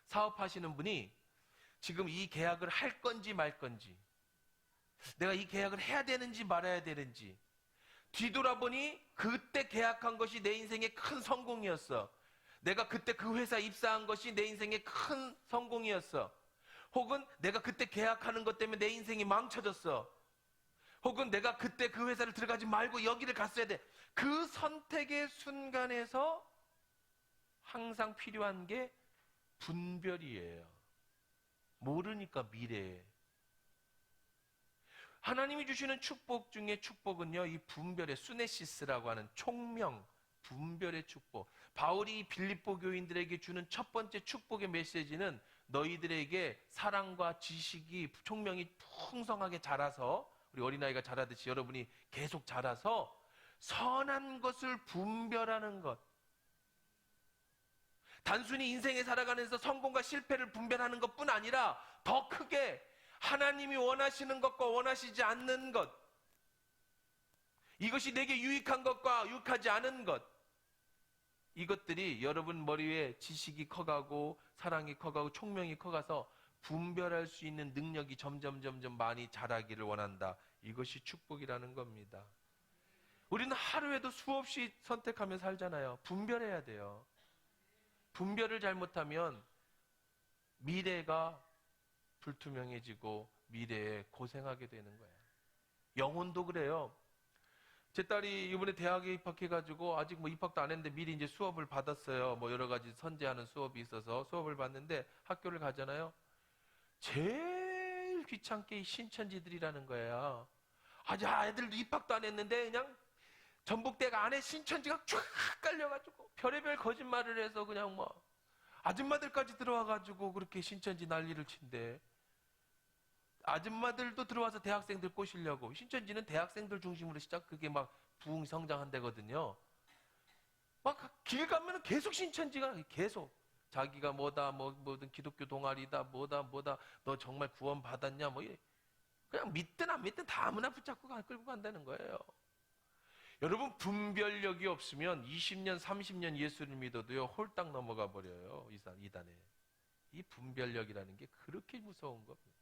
Speaker 1: 사업하시는 분이 지금 이 계약을 할 건지 말 건지, 내가 이 계약을 해야 되는지 말아야 되는지, 뒤돌아보니 그때 계약한 것이 내 인생의 큰 성공이었어. 내가 그때 그 회사 입사한 것이 내 인생의 큰 성공이었어. 혹은 내가 그때 계약하는 것 때문에 내 인생이 망쳐졌어. 혹은 내가 그때 그 회사를 들어가지 말고 여기를 갔어야 돼. 그 선택의 순간에서 항상 필요한 게 분별이에요. 모르니까 미래에. 하나님이 주시는 축복 중에 축복은요, 이 분별의 수네시스라고 하는 총명, 분별의 축복. 바울이 빌립보 교인들에게 주는 첫 번째 축복의 메시지는 너희들에게 사랑과 지식이, 총명이 풍성하게 자라서, 우리 어린아이가 자라듯이 여러분이 계속 자라서 선한 것을 분별하는 것. 단순히 인생에 살아가면서 성공과 실패를 분별하는 것뿐 아니라 더 크게 하나님이 원하시는 것과 원하시지 않는 것, 이것이 내게 유익한 것과 유익하지 않은 것, 이것들이 여러분 머리 위에 지식이 커가고 사랑이 커가고 총명이 커가서 분별할 수 있는 능력이 점점 많이 자라기를 원한다. 이것이 축복이라는 겁니다. 우리는 하루에도 수없이 선택하며 살잖아요. 분별해야 돼요. 분별을 잘못하면 미래가 불투명해지고 미래에 고생하게 되는 거예요. 영혼도 그래요. 제 딸이 이번에 대학에 입학해가지고 아직 입학도 안 했는데 미리 이제 수업을 받았어요. 여러 가지 선제하는 수업이 있어서 수업을 받는데 학교를 가잖아요. 제일 귀찮게 이 신천지들이라는 거예요. 애들도 입학도 안 했는데 그냥 전북대가 안에 신천지가 쫙 깔려가지고 별의별 거짓말을 해서 그냥 아줌마들까지 들어와가지고 그렇게 신천지 난리를 친대. 아줌마들도 들어와서 대학생들 꼬시려고. 신천지는 대학생들 중심으로 그게 부흥 성장한대거든요. 길 가면 계속 신천지가 계속 자기가 뭐든 기독교 동아리다 뭐다 너 정말 구원 받았냐 그냥 믿든 안 믿든 다 아무나 붙잡고 끌고 간다는 거예요. 여러분, 분별력이 없으면 20년 30년 예수를 믿어도요 홀딱 넘어가 버려요. 이단에. 이 분별력이라는 게 그렇게 무서운 겁니다.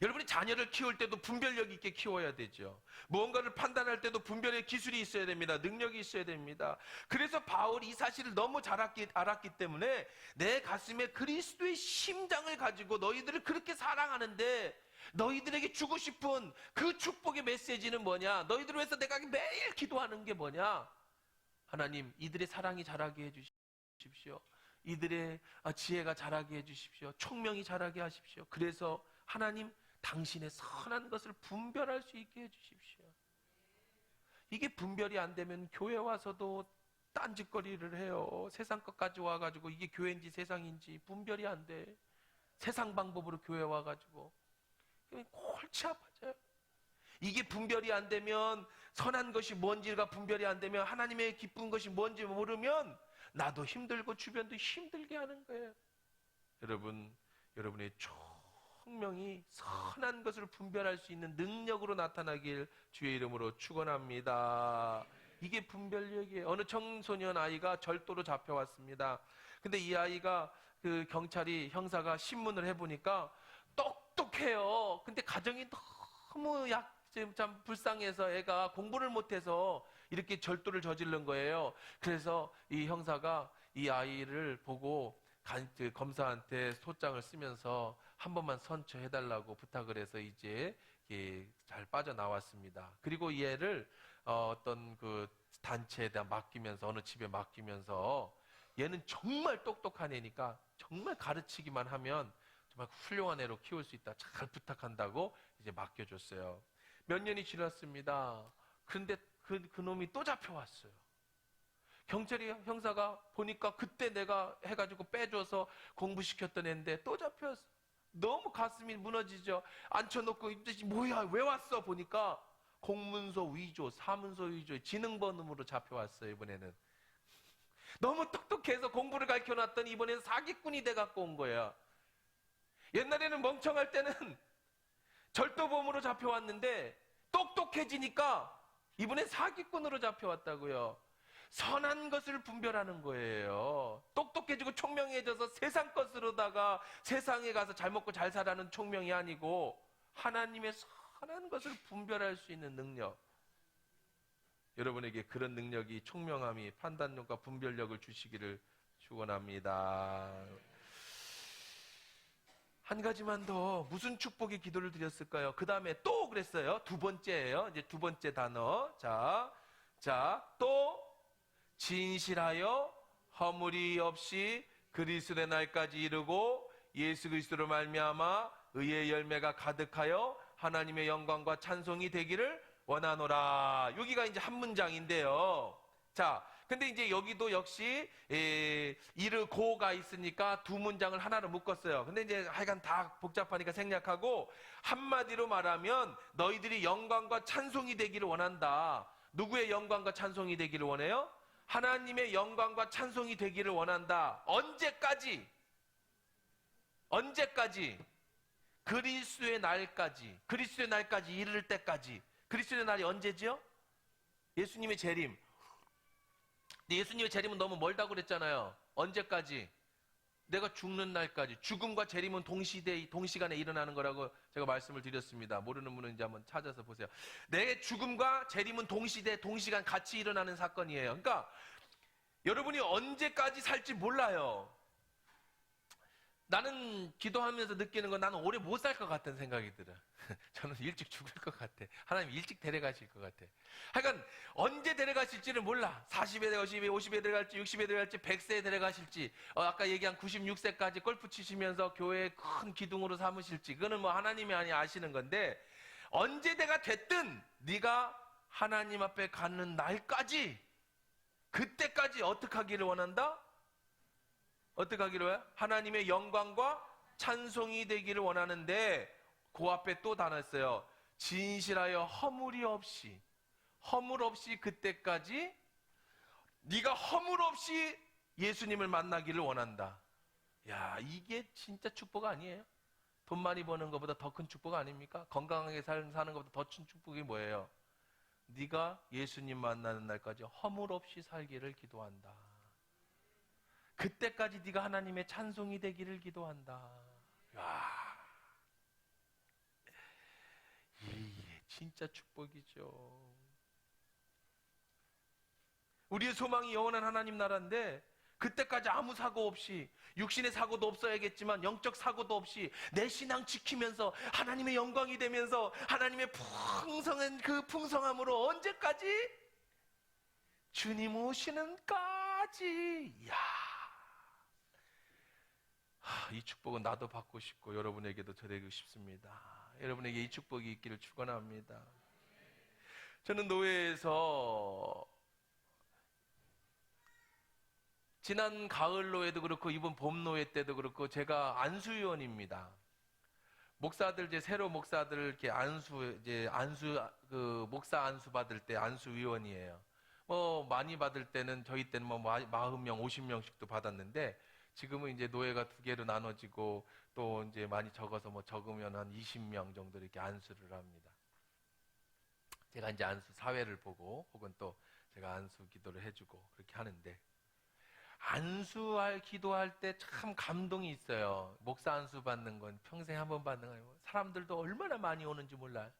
Speaker 1: 여러분이 자녀를 키울 때도 분별력 있게 키워야 되죠. 무언가를 판단할 때도 분별의 기술이 있어야 됩니다. 능력이 있어야 됩니다. 그래서 바울이 이 사실을 너무 잘 알았기 때문에 내 가슴에 그리스도의 심장을 가지고 너희들을 그렇게 사랑하는데 너희들에게 주고 싶은 그 축복의 메시지는 뭐냐? 너희들을 위해서 내가 매일 기도하는 게 뭐냐? 하나님, 이들의 사랑이 자라게 해주십시오. 이들의 지혜가 자라게 해주십시오. 총명이 자라게 하십시오. 그래서 하나님, 당신의 선한 것을 분별할 수 있게 해주십시오. 이게 분별이 안 되면 교회 와서도 딴짓거리를 해요. 세상 것까지 와가지고 이게 교회인지 세상인지 분별이 안 돼. 세상 방법으로 교회 와가지고 골치 아파져요. 이게 분별이 안 되면, 선한 것이 뭔지가 분별이 안 되면, 하나님의 기쁜 것이 뭔지 모르면 나도 힘들고 주변도 힘들게 하는 거예요. 여러분의 총명이 선한 것을 분별할 수 있는 능력으로 나타나길 주의 이름으로 축원합니다. 이게 분별력이에요. 어느 청소년 아이가 절도로 잡혀왔습니다. 근데 이 아이가 그 경찰이, 형사가 신문을 해보니까 똑똑해요. 근데 가정이 너무 참 불쌍해서 애가 공부를 못해서 이렇게 절도를 저지른 거예요. 그래서 이 형사가 이 아이를 보고 검사한테 소장을 쓰면서 한 번만 선처해달라고 부탁을 해서 이제 잘 빠져나왔습니다. 그리고 이 애를 어떤 그 단체에 대한 맡기면서, 어느 집에 맡기면서, 얘는 정말 똑똑한 애니까 정말 가르치기만 하면 정말 훌륭한 애로 키울 수 있다, 잘 부탁한다고 이제 맡겨줬어요. 몇 년이 지났습니다. 그런데 그 놈이 또 잡혀왔어요. 형사가 보니까 그때 내가 해가지고 빼줘서 공부시켰던 애인데 또 잡혀왔어. 너무 가슴이 무너지죠. 앉혀놓고 뭐야, 왜 왔어? 보니까 공문서 위조, 사문서 위조, 지능번호로 잡혀왔어요. 이번에는 너무 똑똑해서 공부를 가르쳐놨더니 이번에는 사기꾼이 돼갖고 온 거야. 옛날에는 멍청할 때는 절도범으로 잡혀왔는데 똑똑해지니까 이번엔 사기꾼으로 잡혀왔다고요. 선한 것을 분별하는 거예요. 똑똑해지고 총명해져서 세상 것으로다가 세상에 가서 잘 먹고 잘 살라는 총명이 아니고 하나님의 선한 것을 분별할 수 있는 능력. 여러분에게 그런 능력이, 총명함이, 판단력과 분별력을 주시기를 축원합니다. 한 가지만 더, 무슨 축복의 기도를 드렸을까요? 그 다음에 또 그랬어요. 두 번째예요. 이제 두 번째 단어. 또 진실하여 허물이 없이 그리스도의 날까지 이르고 예수 그리스도로 말미암아 의의 열매가 가득하여 하나님의 영광과 찬송이 되기를 원하노라. 여기가 이제 한 문장인데요. 자, 근데 이제 여기도 역시 이르고가 있으니까 두 문장을 하나로 묶었어요. 근데 이제 하여간 다 복잡하니까 생략하고, 한마디로 말하면 너희들이 영광과 찬송이 되기를 원한다. 누구의 영광과 찬송이 되기를 원해요? 하나님의 영광과 찬송이 되기를 원한다. 언제까지? 그리스도의 날까지. 그리스도의 날까지 이를 때까지. 그리스도의 날이 언제지요? 예수님의 재림. 근데 예수님의 재림은 너무 멀다고 그랬잖아요. 언제까지? 내가 죽는 날까지. 죽음과 재림은 동시간에 일어나는 거라고 제가 말씀을 드렸습니다. 모르는 분은 이제 한번 찾아서 보세요. 내 죽음과 재림은 동시간 같이 일어나는 사건이에요. 그러니까 여러분이 언제까지 살지 몰라요. 나는 기도하면서 느끼는 건, 나는 오래 못 살 것 같다는 생각이 들어. 저는 일찍 죽을 것 같아. 하나님 일찍 데려가실 것 같아. 하여간 언제 데려가실지를 몰라. 40에 데려가실지, 50에 데려갈지, 60에 데려갈지, 100세에 데려가실지, 아까 얘기한 96세까지 골프 치시면서 교회에 큰 기둥으로 삼으실지, 그거는 뭐 하나님이 아시는 건데, 언제 내가 됐든 네가 하나님 앞에 가는 날까지, 그때까지 어떻게 하기를 원한다? 어떻게 하기로 해요? 하나님의 영광과 찬송이 되기를 원하는데, 그 앞에 또 단어 있어요. 진실하여 허물이 없이. 허물 없이 그때까지, 네가 허물 없이 예수님을 만나기를 원한다. 야, 이게 진짜 축복 아니에요? 돈 많이 버는 것보다 더 큰 축복 아닙니까? 건강하게 사는 것보다 더 큰 축복이 뭐예요? 네가 예수님 만나는 날까지 허물 없이 살기를 기도한다. 그때까지 네가 하나님의 찬송이 되기를 기도한다. 야, 이게 진짜 축복이죠. 우리의 소망이 영원한 하나님 나라인데, 그때까지 아무 사고 없이, 육신의 사고도 없어야겠지만 영적 사고도 없이 내 신앙 지키면서 하나님의 영광이 되면서 하나님의 풍성한 그 풍성함으로 언제까지? 주님 오시는까지. 이야, 이 축복은 나도 받고 싶고 여러분에게도 드리고 싶습니다. 여러분에게 이 축복이 있기를 축원합니다. 저는 노예에서 지난 가을 노예도 그렇고 이번 봄 노예 때도 그렇고 제가 안수위원입니다. 목사들 이제 새로 목사들 이렇게 목사 안수 받을 때 안수위원이에요. 많이 받을 때는 저희 때는 40명, 50명씩도 받았는데 지금은 이제 노예가 두 개로 나눠지고 또 이제 많이 적어서 적으면 한 20명 정도 이렇게 안수를 합니다. 제가 이제 안수 사회를 보고 혹은 또 제가 안수 기도를 해주고 그렇게 하는데 안수할 기도할 때 참 감동이 있어요. 목사 안수 받는 건 평생 한 번 받는 거 아니고 사람들도 얼마나 많이 오는지 몰라요.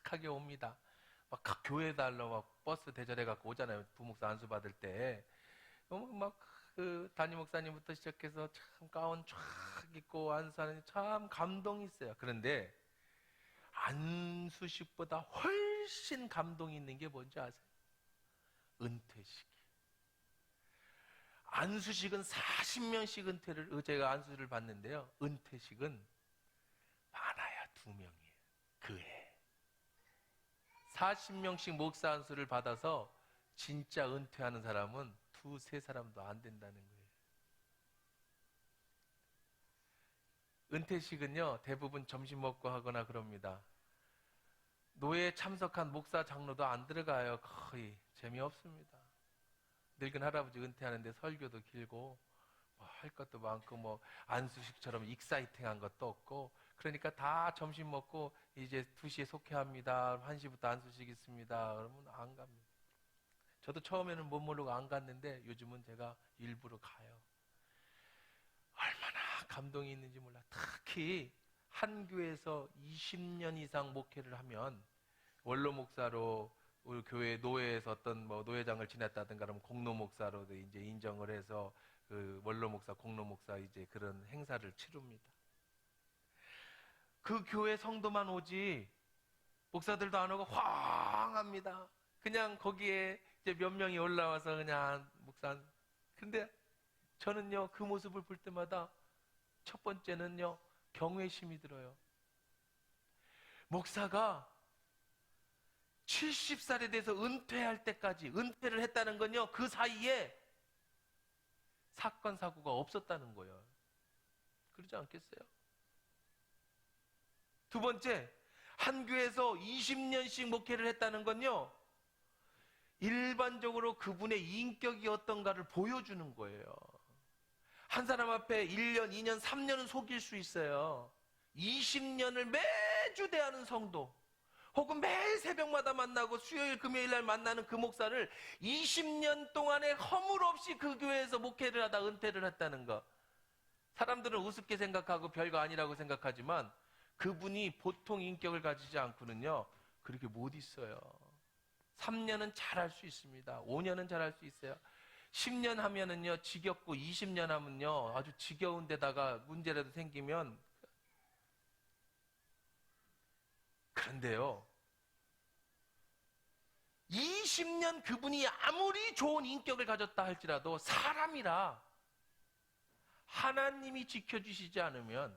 Speaker 1: 팍팍하게 옵니다. 막 각 교회 달러 막 버스 대절해 갖고 오잖아요. 부목사 안수 받을 때. 그 담임 목사님부터 시작해서 참 가운 쫙 입고 안수하는 참 감동이 있어요. 그런데 안수식보다 훨씬 감동이 있는 게 뭔지 아세요? 은퇴식. 안수식은 40명씩 제가 안수를 받는데요. 은퇴식은 많아야 2명이에요. 그 해. 40명씩 목사 안수를 받아서 진짜 은퇴하는 사람은 2-3사람도 안 된다는 거예요. 은퇴식은요, 대부분 점심 먹고 하거나 그럽니다. 노예에 참석한 목사 장로도 안 들어가요. 거의 재미없습니다. 늙은 할아버지 은퇴하는데 설교도 길고 할 것도 많고 안수식처럼 익사이팅한 것도 없고 그러니까 다 점심 먹고 이제 2시에 속회합니다. 1시부터 안수식 있습니다. 그러면 안 갑니다. 저도 처음에는 못 모르고 안 갔는데 요즘은 제가 일부러 가요. 얼마나 감동이 있는지 몰라. 특히 한 교회에서 20년 이상 목회를 하면 원로 목사로 우리 교회 노예에서 어떤 노예장을 지냈다든가 그러면 공로 목사로도 이제 인정을 해서 그 원로 목사, 공로 목사 이제 그런 행사를 치릅니다. 그 교회 성도만 오지 목사들도 안 오고 황합니다. 그냥 거기에 이제 몇 명이 올라와서 그냥 목사. 근데 저는요 그 모습을 볼 때마다 첫 번째는요 경외심이 들어요. 목사가 70살에 대해서 은퇴할 때까지 은퇴를 했다는 건요 그 사이에 사건 사고가 없었다는 거예요. 그러지 않겠어요? 두 번째, 한 교회에서 20년씩 목회를 했다는 건요 일반적으로 그분의 인격이 어떤가를 보여주는 거예요. 한 사람 앞에 1년, 2년, 3년은 속일 수 있어요. 20년을 매주 대하는 성도 혹은 매일 새벽마다 만나고 수요일, 금요일 날 만나는 그 목사를 20년 동안에 허물 없이 그 교회에서 목회를 하다 은퇴를 했다는 거. 사람들은 우습게 생각하고 별거 아니라고 생각하지만 그분이 보통 인격을 가지지 않고는요 그렇게 못 있어요. 3년은 잘할 수 있습니다. 5년은 잘할 수 있어요. 10년 하면은요 지겹고 20년 하면요 아주 지겨운 데다가 문제라도 생기면. 그런데요 20년 그분이 아무리 좋은 인격을 가졌다 할지라도 사람이라 하나님이 지켜주시지 않으면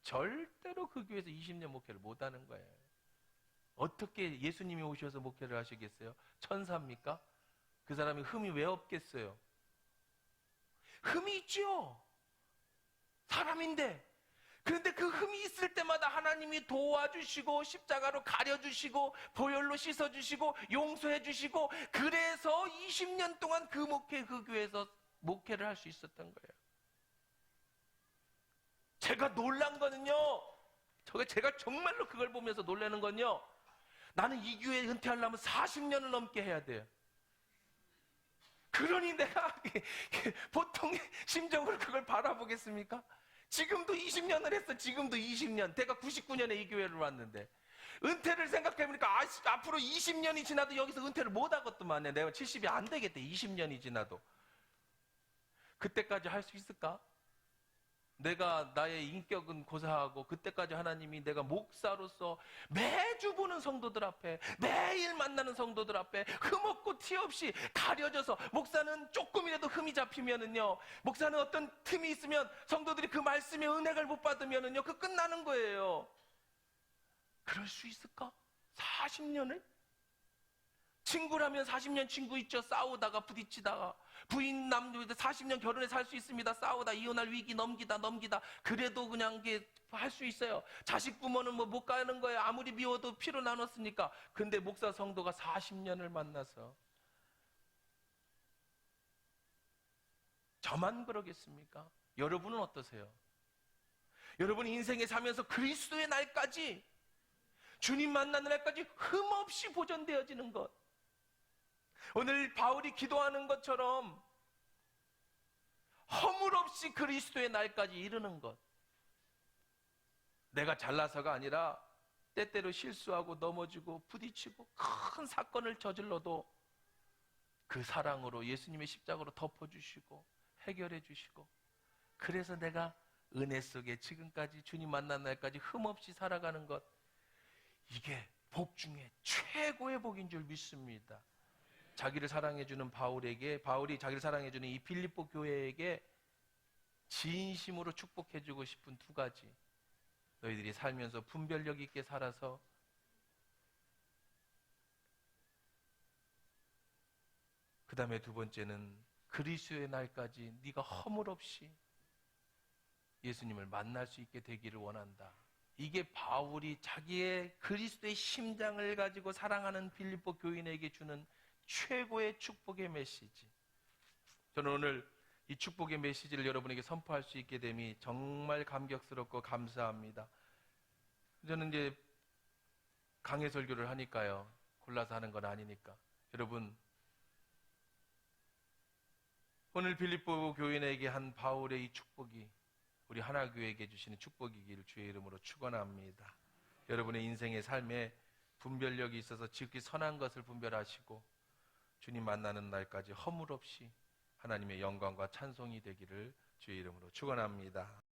Speaker 1: 절대로 그 교회에서 20년 목회를 못하는 거예요. 어떻게 예수님이 오셔서 목회를 하시겠어요? 천사입니까? 그 사람이 흠이 왜 없겠어요? 흠이 있죠. 사람인데. 그런데 그 흠이 있을 때마다 하나님이 도와주시고 십자가로 가려주시고 보혈로 씻어주시고 용서해주시고 그래서 20년 동안 그 교회에서 목회를 할 수 있었던 거예요. 제가 놀란 거는요 제가 정말로 그걸 보면서 놀라는 건요 나는 이 교회에 은퇴하려면 40년을 넘게 해야 돼요. 그러니 내가 보통의 심정으로 그걸 바라보겠습니까? 지금도 20년을 했어. 지금도 20년. 내가 99년에 이 교회를 왔는데 은퇴를 생각해보니까 앞으로 20년이 지나도 여기서 은퇴를 못하겠더만. 내가 70이 안 되겠대. 20년이 지나도. 그때까지 할 수 있을까? 내가 나의 인격은 고사하고 그때까지 하나님이 내가 목사로서 매주 보는 성도들 앞에 매일 만나는 성도들 앞에 흠없고 티 없이 가려져서 목사는 조금이라도 흠이 잡히면은요 목사는 어떤 틈이 있으면 성도들이 그 말씀의 은혜를 못 받으면은요 그 끝나는 거예요. 그럴 수 있을까? 40년을? 친구라면 40년 친구 있죠. 싸우다가 부딪히다가 부인 남녀 40년 결혼해 살 수 있습니다. 싸우다 이혼할 위기 넘기다 그래도 그냥 할 수 있어요. 자식 부모는 뭐 못 가는 거예요. 아무리 미워도 피로 나눴으니까. 근데 목사 성도가 40년을 만나서 저만 그러겠습니까? 여러분은 어떠세요? 여러분 인생에 살면서 그리스도의 날까지, 주님 만나는 날까지 흠없이 보존되어지는 것, 오늘 바울이 기도하는 것처럼 허물없이 그리스도의 날까지 이르는 것. 내가 잘나서가 아니라 때때로 실수하고 넘어지고 부딪히고 큰 사건을 저질러도 그 사랑으로 예수님의 십자가로 덮어주시고 해결해 주시고, 그래서 내가 은혜 속에 지금까지 주님 만난 날까지 흠없이 살아가는 것, 이게 복 중에 최고의 복인 줄 믿습니다. 자기를 사랑해주는 바울이 자기를 사랑해주는 이 빌립보 교회에게 진심으로 축복해주고 싶은 두 가지. 너희들이 살면서 분별력 있게 살아서 그 다음에 두 번째는 그리스도의 날까지 네가 허물없이 예수님을 만날 수 있게 되기를 원한다. 이게 바울이 자기의 그리스도의 심장을 가지고 사랑하는 빌립보 교인에게 주는 최고의 축복의 메시지. 저는 오늘 이 축복의 메시지를 여러분에게 선포할 수 있게 됨이 정말 감격스럽고 감사합니다. 저는 이제 강해 설교를 하니까요, 골라서 하는 건 아니니까. 여러분, 오늘 빌립보 교인에게 한 바울의 이 축복이 우리 하나교회에게 주시는 축복이기를 주의 이름으로 축원합니다. 여러분의 인생의 삶에 분별력이 있어서 지극히 선한 것을 분별하시고 주님 만나는 날까지 허물없이 하나님의 영광과 찬송이 되기를 주의 이름으로 축원합니다.